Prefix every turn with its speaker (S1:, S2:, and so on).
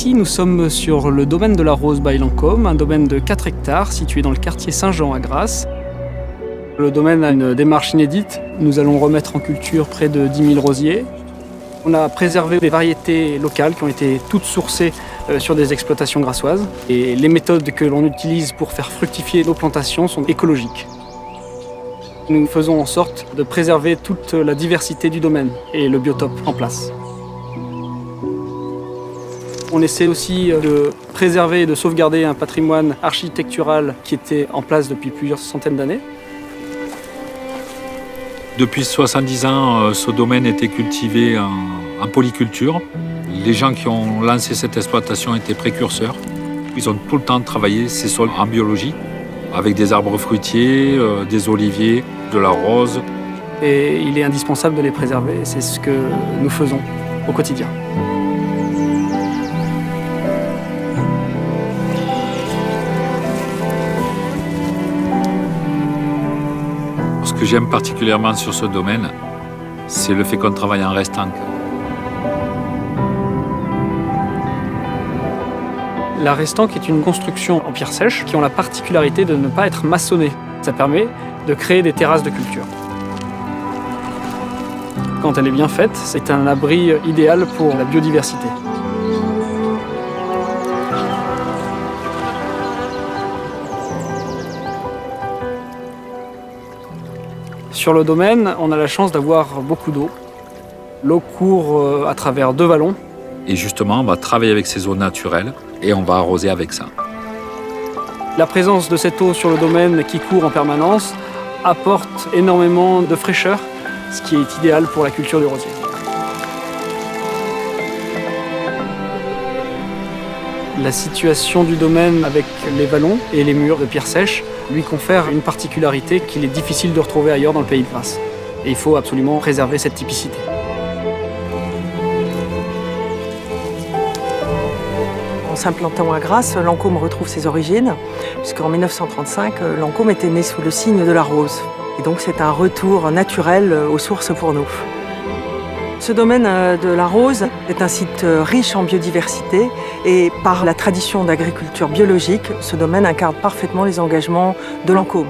S1: Ici, nous sommes sur le domaine de la Rose by Lancôme, un domaine de 4 hectares situé dans le quartier Saint-Jean à Grasse. Le domaine a une démarche inédite. Nous allons remettre en culture près de 10 000 rosiers. On a préservé des variétés locales qui ont été toutes sourcées sur des exploitations grassoises. Et les méthodes que l'on utilise pour faire fructifier nos plantations sont écologiques. Nous faisons en sorte de préserver toute la diversité du domaine et le biotope en place. On essaie aussi de préserver et de sauvegarder un patrimoine architectural qui était en place depuis plusieurs centaines d'années.
S2: Depuis 70 ans, ce domaine était cultivé en polyculture. Les gens qui ont lancé cette exploitation étaient précurseurs. Ils ont tout le temps travaillé ces sols en biologie, avec des arbres fruitiers, des oliviers, de la rose.
S1: Et il est indispensable de les préserver, c'est ce que nous faisons au quotidien.
S2: Ce que j'aime particulièrement sur ce domaine, c'est le fait qu'on travaille en restanque.
S1: La restanque est une construction en pierre sèche qui ont la particularité de ne pas être maçonnée. Ça permet de créer des terrasses de culture. Quand elle est bien faite, c'est un abri idéal pour la biodiversité. Sur le domaine, on a la chance d'avoir beaucoup d'eau. L'eau court à travers 2 vallons.
S2: Et justement, on va travailler avec ces eaux naturelles et on va arroser avec ça.
S1: La présence de cette eau sur le domaine qui court en permanence apporte énormément de fraîcheur, ce qui est idéal pour la culture du rosier. La situation du domaine avec les vallons et les murs de pierre sèche lui confère une particularité qu'il est difficile de retrouver ailleurs dans le pays de Grasse. Et il faut absolument préserver cette typicité.
S3: En s'implantant à Grasse, Lancôme retrouve ses origines, puisqu'en 1935, Lancôme était né sous le signe de la rose. Et donc c'est un retour naturel aux sources pour nous. Ce domaine de la Rose est un site riche en biodiversité et par la tradition d'agriculture biologique, ce domaine incarne parfaitement les engagements de Lancôme.